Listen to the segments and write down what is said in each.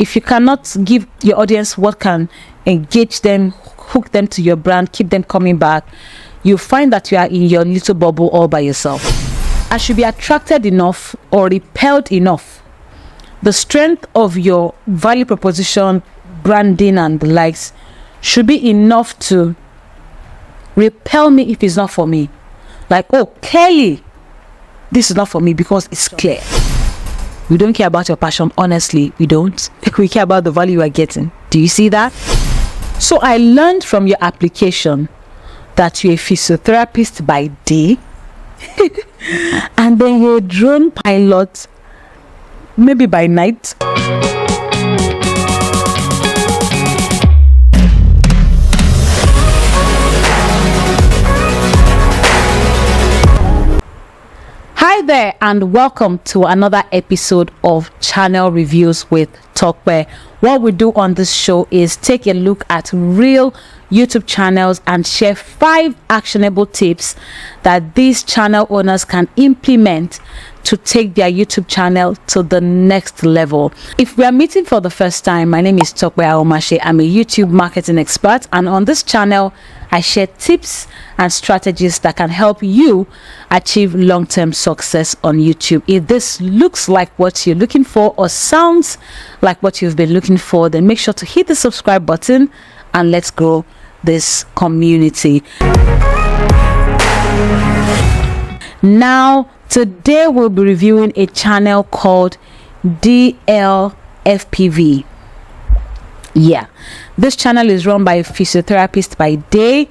if you cannot give your audience what can engage them, hook them to your brand, keep them coming back, you find that you are in your little bubble all by yourself. I should be attracted enough or repelled enough. The strength of your value proposition, branding and the likes should be enough to repel me if it's not for me. Like, oh, clearly this is not for me, because it's clear. We don't care about your passion. Honestly, we don't. We care about the value you are getting. Do you see that? So I learned from your application that you're a physiotherapist by day and then you're a drone pilot maybe by night. Hi there, and welcome to another episode of Channel Reviews with Tope. What we do on this show is take a look at real YouTube channels and share 5 actionable tips that these channel owners can implement to take their YouTube channel to the next level. If we are meeting for the first time, my name is Tope Aghomatse. I'm a YouTube marketing expert, and on this channel I share tips and strategies that can help you achieve long-term success on YouTube. If this looks like what you're looking for or sounds like what you've been looking for, then make sure to hit the subscribe button and let's grow this community. Now, today we'll be reviewing a channel called DLFPV. Yeah, this channel is run by a physiotherapist by day,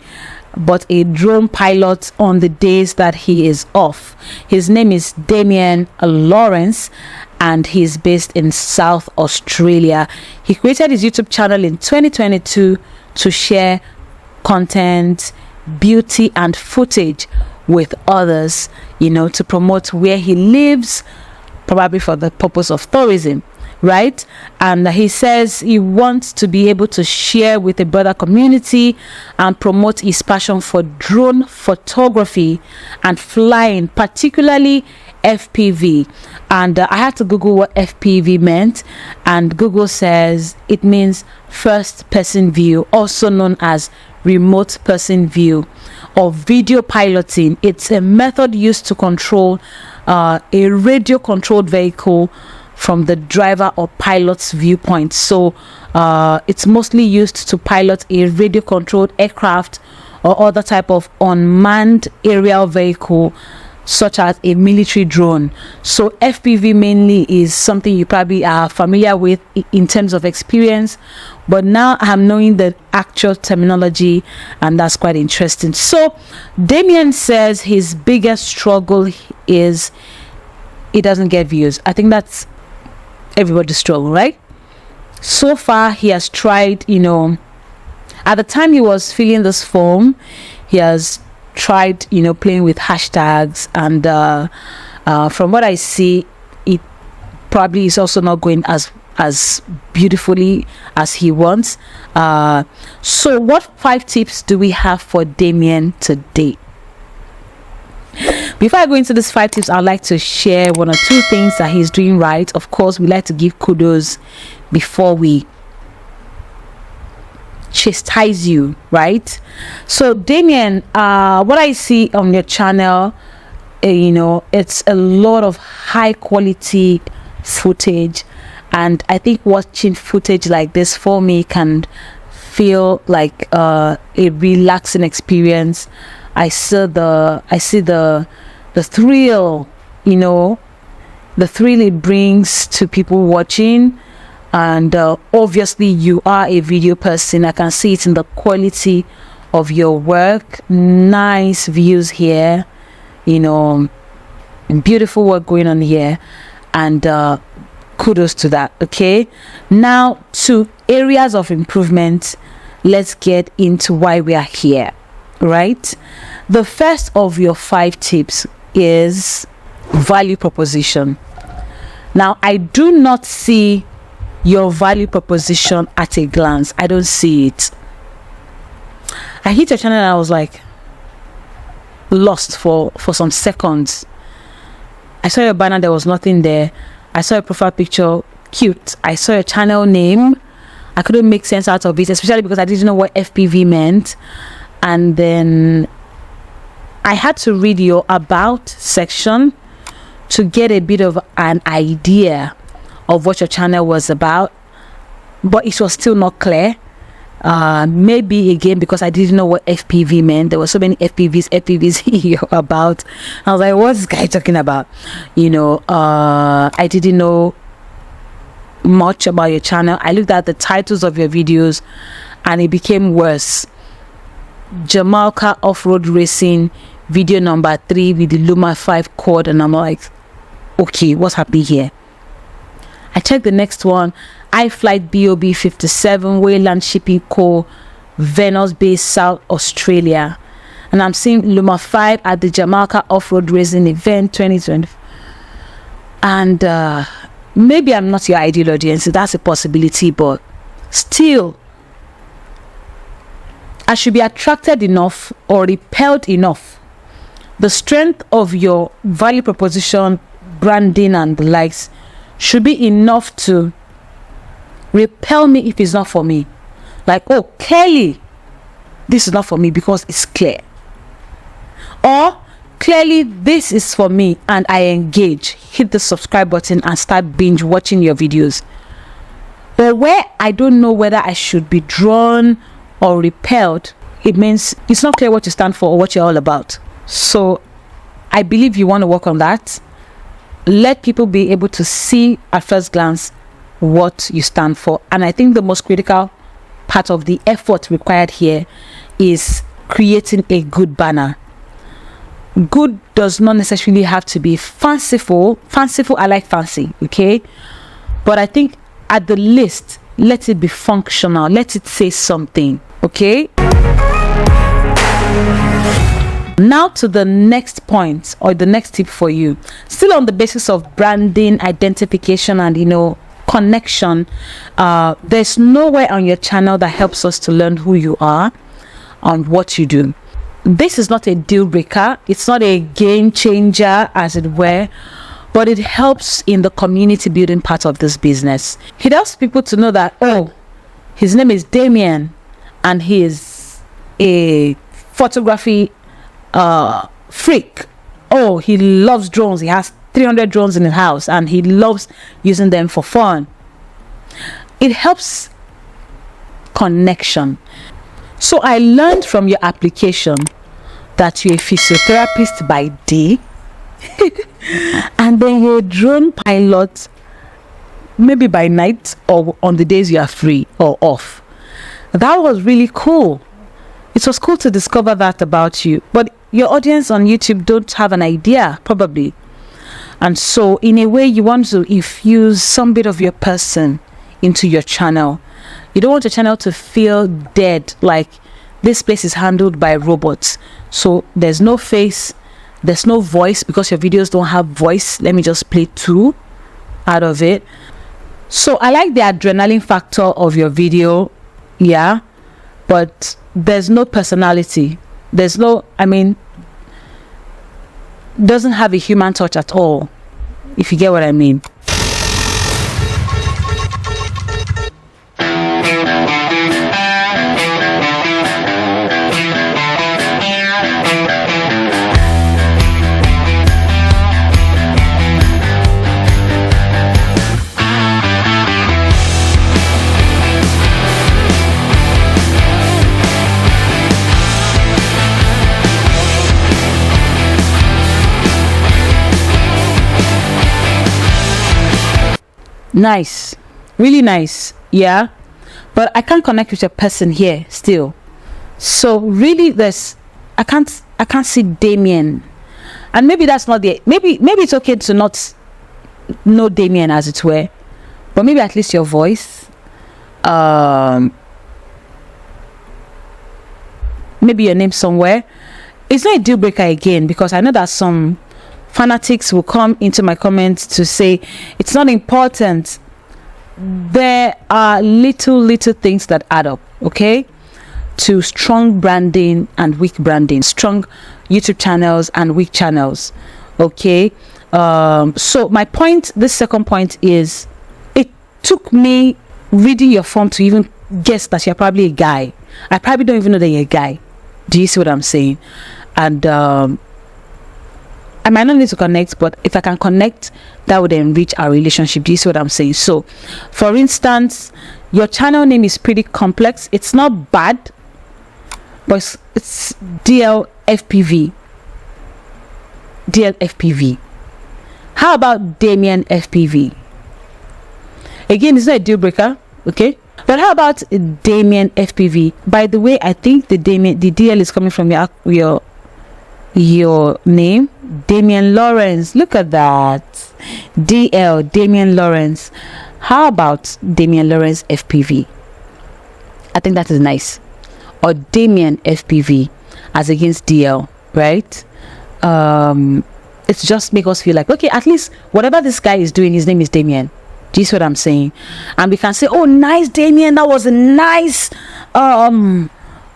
but a drone pilot on the days that he is off. His name is Damien Lawrence, and he's based in South Australia. He created his YouTube channel in 2022 to share content, beauty and footage with others, to promote where he lives, probably for the purpose of tourism, right? And he says he wants to be able to share with a broader community and promote his passion for drone photography and flying, particularly FPV. And I had to Google what FPV meant, and Google says it means first person view, also known as remote person view, or video piloting. It's a method used to control a radio controlled vehicle from the driver or pilot's viewpoint. So it's mostly used to pilot a radio controlled aircraft or other type of unmanned aerial vehicle, such as a military drone. So FPV mainly is something you probably are familiar with in terms of experience, but now I'm knowing the actual terminology, and that's quite interesting. So Damien says his biggest struggle is he doesn't get views. I think that's everybody's struggle, right? So far he has tried, at the time he was filling this form, he has tried playing with hashtags, and from what I see, it probably is also not going as beautifully as he wants. So what 5 tips do we have for Damien today? Before I go into these 5 tips, I'd like to share 1 or 2 things that he's doing right. Of course, we like to give kudos before we chastise you, right? So Damien, what I see on your channel, it's a lot of high quality footage, and I think watching footage like this for me can feel like a relaxing experience. I see the thrill, the thrill it brings to people watching. And obviously you are a video person. I can see it in the quality of your work. Nice views here, beautiful work going on here, and kudos to that. Okay, now to areas of improvement. Let's get into why we are here, right? The first of your 5 tips is value proposition. Now, I do not see your value proposition at a glance. I don't see it. I hit your channel and I was like lost for some seconds. I saw your banner, there was nothing there. I saw your profile picture, cute. I saw your channel name. I couldn't make sense out of it, especially because I didn't know what FPV meant. And then I had to read your about section to get a bit of an idea of what your channel was about, but it was still not clear. Maybe again because I didn't know what FPV meant. There were so many FPVs here about. I was like, what's this guy talking about? You know, I didn't know much about your channel. I looked at the titles of your videos and it became worse. Jamaica off-road racing video number 3 with the Luma 5 cord, and I'm like, okay, what's happening here? I checked the next one. iFlight BOB 57 Wayland Shipping Co. Venus Bay, South Australia, and I'm seeing Luma 5 at the Jamaica off-road racing event 2020. And maybe I'm not your ideal audience, so that's a possibility, but still I should be attracted enough or repelled enough. The strength of your value proposition, branding and the likes should be enough to repel me if it's not for me. Like, oh, clearly this is not for me because it's clear. Or clearly this is for me and I engage. Hit the subscribe button and start binge watching your videos. But where I don't know whether I should be drawn or repelled, it means it's not clear what you stand for or what you're all about. So I believe you want to work on that. Let people be able to see at first glance what you stand for. And I think the most critical part of the effort required here is creating a good banner. Good does not necessarily have to be fanciful. I like fancy, okay? But I think at the least, let it be functional. Let it say something, okay? Now to the next point or the next tip for you. Still on the basis of branding, identification, and connection. There's nowhere on your channel that helps us to learn who you are and what you do. This is not a deal breaker. It's not a game changer, as it were, but it helps in the community building part of this business. It helps people to know that, oh, his name is Damien and he is a photography freak. Oh, he loves drones. He has 300 drones in his house and he loves using them for fun. It helps connection. So I learned from your application that you're a physiotherapist by day and then you're a drone pilot maybe by night or on the days you are free or off. That was really cool. It was cool to discover that about you, but your audience on YouTube don't have an idea probably. And so in a way you want to infuse some bit of your person into your channel. You don't want your channel to feel dead, like this place is handled by robots. So there's no face, there's no voice because your videos don't have voice. Let me just play 2 out of it. So I like the adrenaline factor of your video, yeah, but there's no personality. There's no, doesn't have a human touch at all, if you get what I mean. Nice, really nice, yeah, but I can't connect with your person here still. So really I can't see Damien, and maybe that's not the maybe it's okay to not know Damien, as it were, but maybe at least your voice, maybe your name somewhere. It's not a deal breaker again, because I know that some fanatics will come into my comments to say it's not important. There are little things that add up, okay, to strong branding and weak branding, strong YouTube channels and weak channels, okay. So my point, this second point, is took me reading your form to even guess that you're probably a guy. I probably don't even know that you're a guy. Do you see what I'm saying? And I might not need to connect, but if I can connect, that would enrich our relationship. Do you see what I'm saying? So for instance, your channel name is pretty complex. It's not bad, but it's DLFPV. How about Damien FPV? Again, it's not a deal breaker, okay? But how about Damien FPV? By the way, I think the DL is coming from your name, Damien Lawrence. Look at that. DL, Damien Lawrence. How about Damien Lawrence FPV? I think that is nice. Or Damien FPV as against DL, right? It's just make us feel like, okay, at least whatever this guy is doing, his name is Damien. Do you see what I'm saying? And we can say, oh, nice, Damien, that was a nice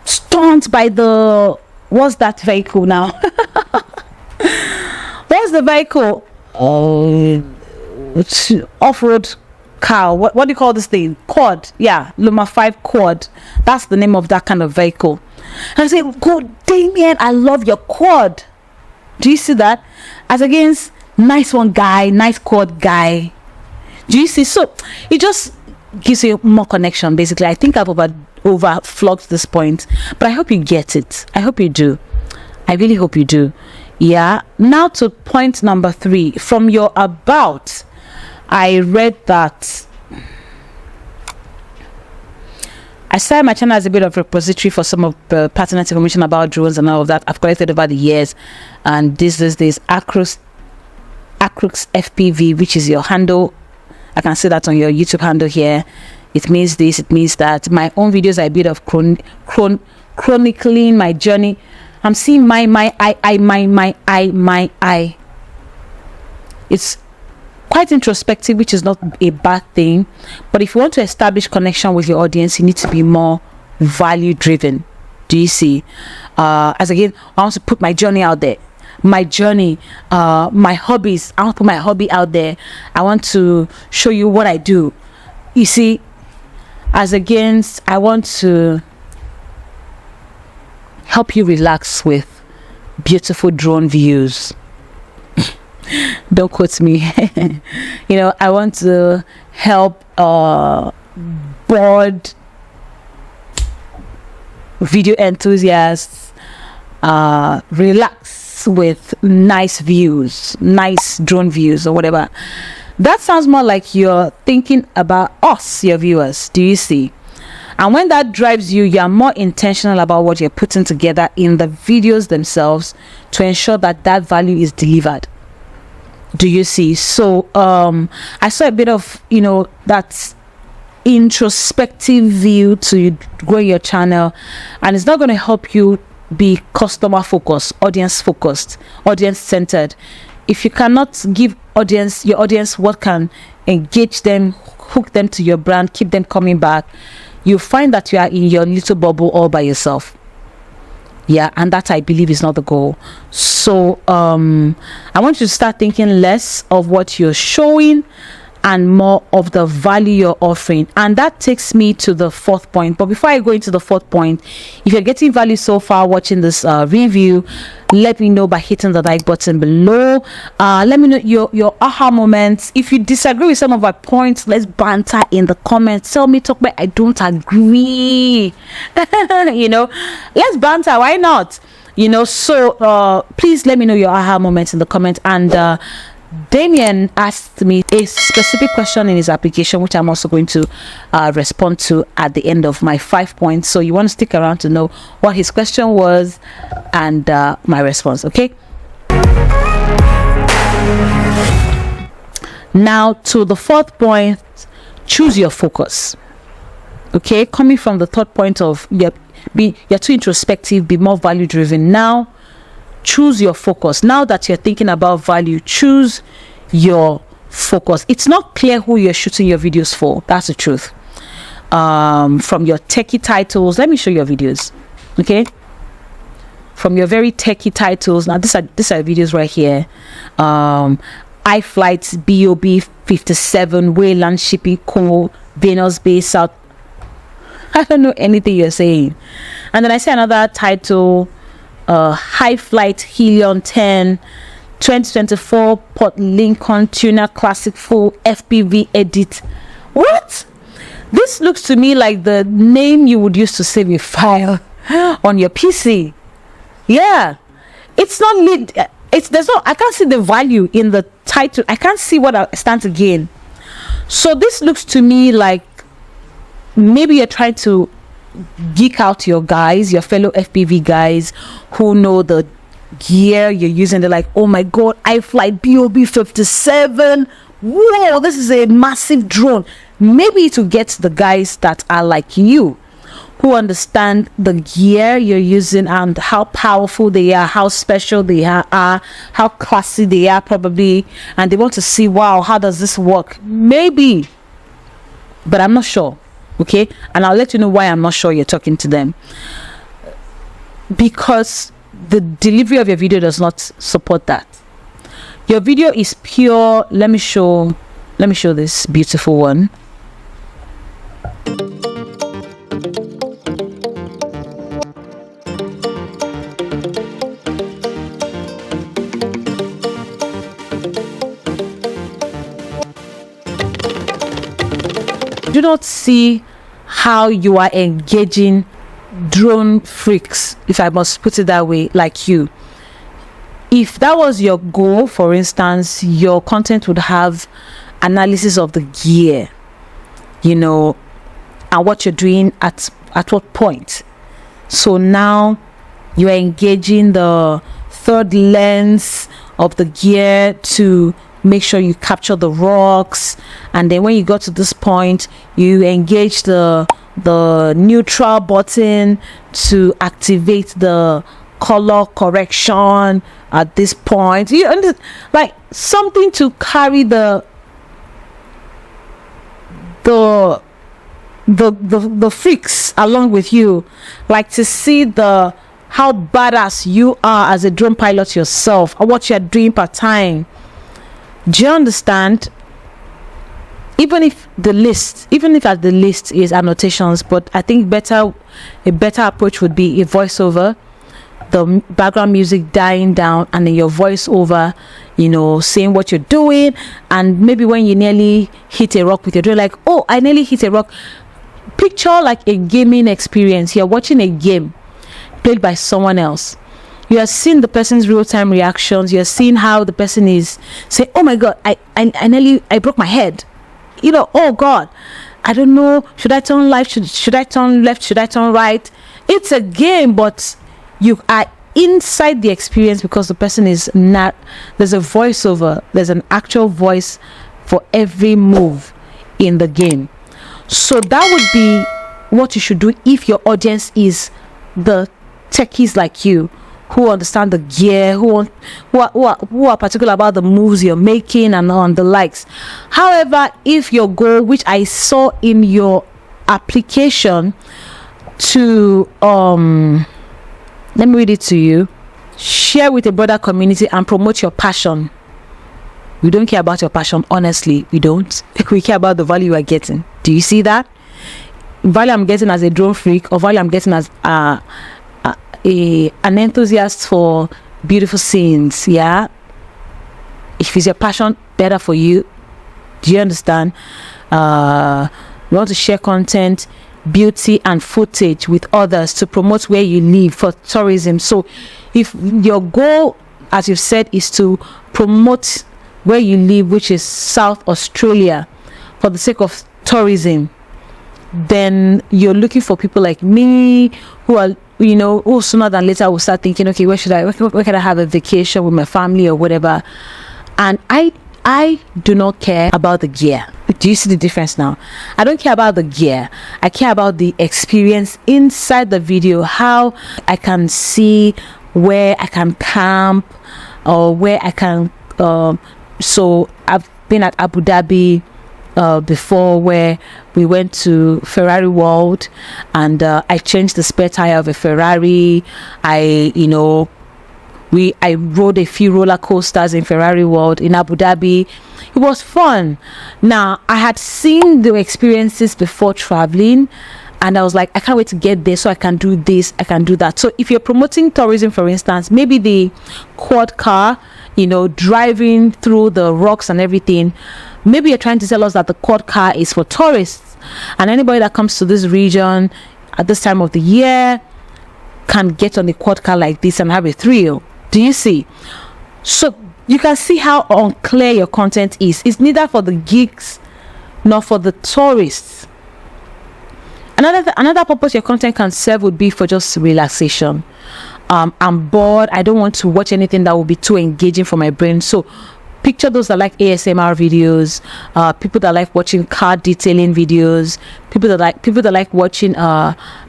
stunt by the, what's that vehicle now? What's the vehicle? It's off-road car. What do you call this thing? Quad. Yeah, Luma 5 quad. That's the name of that kind of vehicle. And I say, go, Damien, I love your quad. Do you see that? As against, nice one guy, nice quad guy. Do you see? So it just gives you more connection. Basically, I think I've overflogged this point, but I hope you get it. I hope you do. I really hope you do. Yeah. Now to point number 3. From your about, I read that I started my channel as a bit of a repository for some of the pertinent information about drones and all of that I've collected over the years. And this is Acrux FPV, which is your handle. I can see that on your YouTube handle here. It means this, it means that. My own videos are a bit of chronicling my journey. I'm seeing my eye. It's quite introspective, which is not a bad thing. But if you want to establish connection with your audience, you need to be more value driven. Do you see? As again, I want to put my journey out there. My journey, my hobbies. I want to put my hobby out there. I want to show you what I do. You see, as against, I want to help you relax with beautiful drone views. Don't quote me. You know, I want to help bored video enthusiasts relax with nice views, nice drone views or whatever. That sounds more like you're thinking about us, your viewers. Do you see? And when that drives you, you are more intentional about what you're putting together in the videos themselves to ensure that that value is delivered. Do you see? So I saw a bit of, you know, that introspective view to grow your channel, and it's not going to help you be customer focused, audience focused, audience centered. If you cannot give your audience what can engage them, hook them to your brand, keep them coming back, you find that you are in your little bubble all by yourself. Yeah, and that, I believe, is not the goal. So I want you to start thinking less of what you're showing and more of the value you're offering. And that takes me to the 4th point. But before I go into the 4th point, if you're getting value so far watching this review, let me know by hitting the like button below. Let me know your aha moments. If you disagree with some of my points, let's banter in the comments. Tell me, Tope, I don't agree. You know, let's banter. Why not? You know, so please let me know your aha moments in the comments. And Damien asked me a specific question in his application, which I'm also going to respond to at the end of my 5 points. So you want to stick around to know what his question was and my response. Okay, now to the 4th point, choose your focus. Okay, coming from the 3rd point of you're too introspective, be more value driven. Now choose your focus. Now that you're thinking about value, choose your focus. It's not clear who you're shooting your videos for. That's the truth. From your techie titles, let me show you your videos. Okay, from your very techie titles. Now these are videos right here. iFlights BOB 57 Wayland Shipping Co. Venus Bay South. I don't know anything you're saying. And then I see another title, High Flight Helion 10 2024 Port Lincoln Tuner Classic Full FPV Edit. What? This looks to me like the name you would use to save a file on your PC. Yeah, it's not lit. There's no, I can't see the value in the title. I can't see what I stand to gain. So this looks to me like maybe you're trying to geek out your guys, your fellow FPV guys who know the gear you're using. They're like, oh my god, iFlight BOB 57. Whoa, this is a massive drone. Maybe to get the guys that are like you, who understand the gear you're using and how powerful they are, how special they are, how classy they are probably, and they want to see, wow, how does this work? Maybe, but I'm not sure. Okay, and I'll let you know why I'm not sure you're talking to them, because the delivery of your video does not support that. Your video is pure. Let me show this beautiful one. Do not see how you are engaging drone freaks, if I must put it that way, like you. If that was your goal, for instance, your content would have analysis of the gear, you know, and what you're doing at what point. So now you are engaging the third lens of the gear to make sure you capture the rocks, and then when you got to this point, you engage the neutral button to activate the color correction at this point. You understand? Like something to carry the freaks along with you, like to see how badass you are as a drone pilot yourself, or what you're doing part time. Do you understand? Even if at the list is annotations, but I think a better approach would be a voiceover, the background music dying down, and then your voiceover, you know, saying what you're doing. And maybe when you nearly hit a rock with your drone, like, oh, I nearly hit a rock. Picture like a gaming experience. You're watching a game played by someone else. You are seeing the person's real-time reactions. You're seeing how the person is saying, oh my god, I broke my head, you know, oh god, I don't know, should I turn left, should I turn left, should I turn right? It's a game, but you are inside the experience because the person is not. There's a voiceover, there's an actual voice for every move in the game. So that would be what you should do if your audience is the techies like you, who understand the gear, who are particular about the moves you're making and on the likes. However, if your goal, which I saw in your application, to let me read it to you: share with a broader community and promote your passion. We don't care about your passion, honestly. We don't. We care about the value you are getting. Do you see that? Value I'm getting as a drone freak, or value I'm getting as an enthusiast for beautiful scenes. Yeah, if it's your passion, better for you. Do you understand? You want to share content, beauty and footage with others to promote where you live for tourism. So if your goal, as you've said, is to promote where you live, which is South Australia, for the sake of tourism, then you're looking for people like me who are, you know, who sooner than later will start thinking, okay, where can I have a vacation with my family or whatever. And I do not care about the gear. Do you see the difference now? I don't care about the gear. I care about the experience inside the video, how I can see where I can camp, or where I can so I've been at Abu Dhabi before, where we went to Ferrari World, and I changed the spare tire of a Ferrari. I, you know, I rode a few roller coasters in Ferrari World in Abu Dhabi. It was fun. Now, I had seen the experiences before traveling, and I was like, I can't wait to get there so I can do this, I can do that. So if you're promoting tourism, for instance, maybe the quad car, driving through the rocks and everything, maybe you're trying to tell us that the quad car is for tourists, and anybody that comes to this region at this time of the year can get on a quad car like this and have a thrill. Do you see? So you can see how unclear your content is. It's neither for the geeks nor for the tourists. Another purpose your content can serve would be for just relaxation. I'm bored, I don't want to watch anything that will be too engaging for my brain. So picture those that like ASMR videos, people that like watching car detailing videos, people that like watching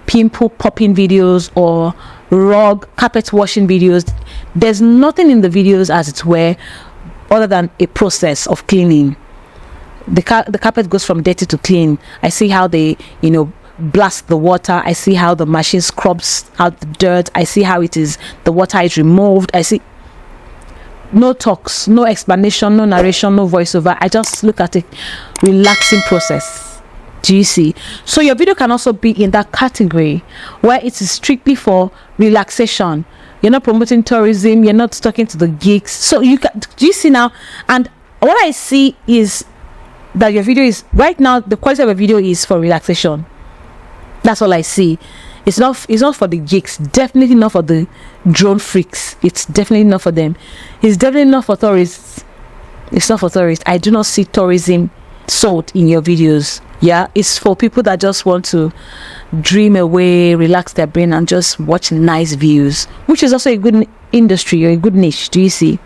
pimple popping videos or rug carpet washing videos. There's nothing in the videos, as it were, other than a process of cleaning. The carpet goes from dirty to clean. I see how they blast the water. I see how the machine scrubs out the dirt. I see how the water is removed. I see no talks, no explanation, no narration, no voiceover. I just look at a relaxing process. Do you see? So your video can also be in that category where it is strictly for relaxation. You're not promoting tourism, you're not talking to the geeks. So do you see now? And what I see is that your video is right now, the quality of a video is for relaxation. That's all I see. It's not for the geeks, definitely not for the drone freaks. It's definitely not for them. It's definitely not for tourists. It's not for tourists. I do not see tourism sold in your videos. Yeah, it's for people that just want to dream away, relax their brain, and just watch nice views, which is also a good industry or a good niche. Do you see?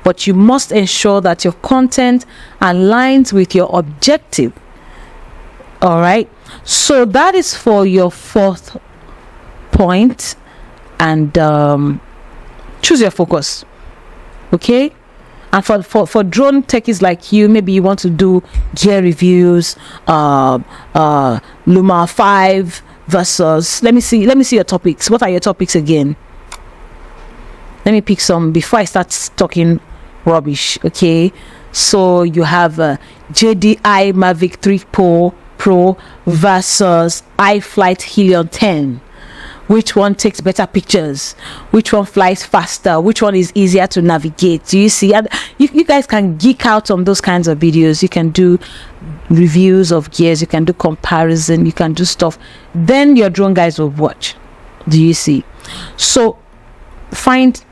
But you must ensure that your content aligns with your objective. All right, so that is for your fourth point. And choose your focus. Okay, and for drone techies like you, maybe you want to do gear reviews, Luma 5 versus, let me see your topics. What are your topics again? Let me pick some before I start talking rubbish. Okay, so you have JDI Mavic 3 Pro versus iFlight Helion 10. Which one takes better pictures? Which one flies faster? Which one is easier to navigate? Do you see? And you guys can geek out on those kinds of videos. You can do reviews of gears, you can do comparison, you can do stuff. Then your drone guys will watch. Do you see? So find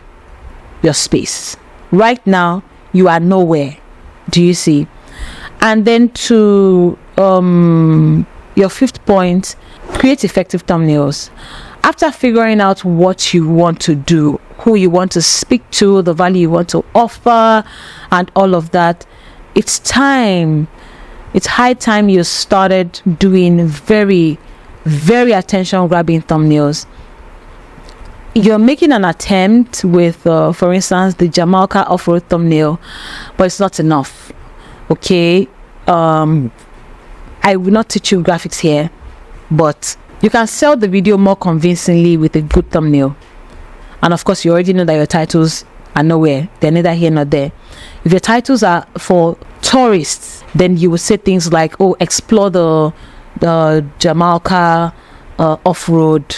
your space. Right now you are nowhere. Do you see? And then to your fifth point, create effective thumbnails. After figuring out what you want to do, who you want to speak to, the value you want to offer, and all of that, it's time. It's high time you started doing very, very attention-grabbing thumbnails. You're making an attempt with, for instance, the Jamaica off-road thumbnail, but it's not enough. Okay, I will not teach you graphics here, but you can sell the video more convincingly with a good thumbnail. And of course, you already know that your titles are nowhere. They're neither here nor there. If your titles are for tourists, then you will say things like, oh, explore the Jamaica off-road,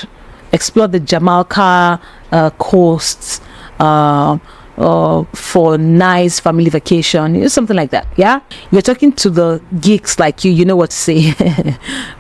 explore the Jamaica coasts for nice family vacation, something like that. Yeah, you're talking to the geeks like you know what to say.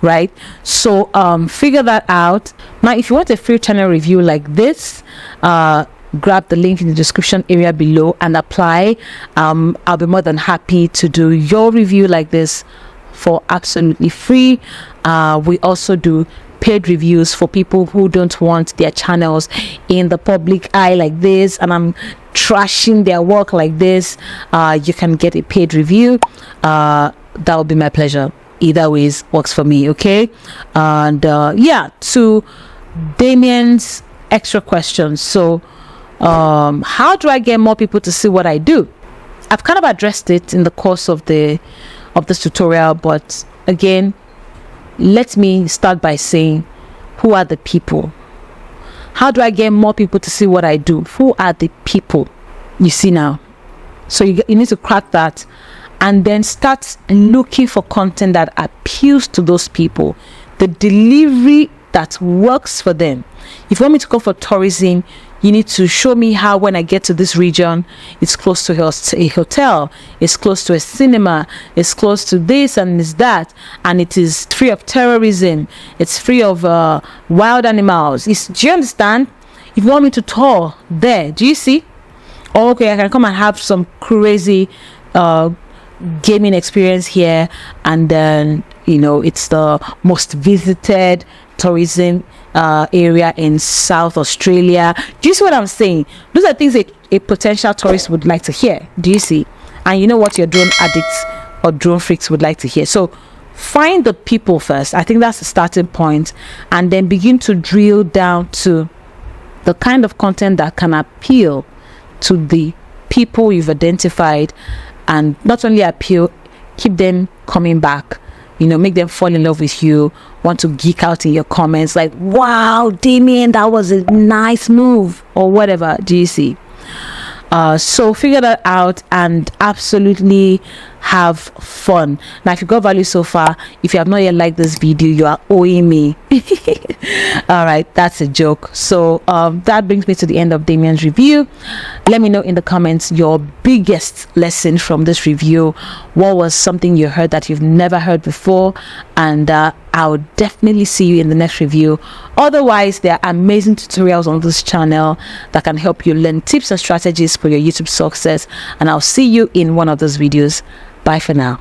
Right? So figure that out. Now if you want a free channel review like this, grab the link in the description area below and apply. I'll be more than happy to do your review like this for absolutely free. We also do paid reviews for people who don't want their channels in the public eye like this, and I'm trashing their work like this. You can get a paid review. That will be my pleasure. Either ways works for me. Okay. And yeah, to Damien's extra questions. So how do I get more people to see what I do? I've kind of addressed it in the course of this tutorial, but again, let me start by saying, who are the people? How do I get more people to see what I do? Who are the people? You see now. So you need to crack that, and then start looking for content that appeals to those people, the delivery that works for them. If you want me to go for tourism, you need to show me how when I get to this region, it's close to a hotel, it's close to a cinema, it's close to this and it's that, and it is free of terrorism, it's free of wild animals. Do you understand? If you want me to tour there, do you see? Oh, okay, I can come and have some crazy gaming experience here, and then it's the most visited tourism area in South Australia. Do you see what I'm saying? Those are things a potential tourist would like to hear. Do you see? And you know what your drone addicts or drone freaks would like to hear. So find the people first. I think that's the starting point, and then begin to drill down to the kind of content that can appeal to the people you've identified, and not only appeal, keep them coming back, make them fall in love with you, want to geek out in your comments like, wow, Damien, that was a nice move, or whatever. Do you see? So figure that out and absolutely have fun. Now, if you got value so far, if you have not yet liked this video, you are owing me. All right, that's a joke. So that brings me to the end of Damien's review. Let me know in the comments your biggest lesson from this review. What was something you heard that you've never heard before? And I'll definitely see you in the next review. Otherwise, there are amazing tutorials on this channel that can help you learn tips and strategies for your YouTube success, and I'll see you in one of those videos. Bye for now.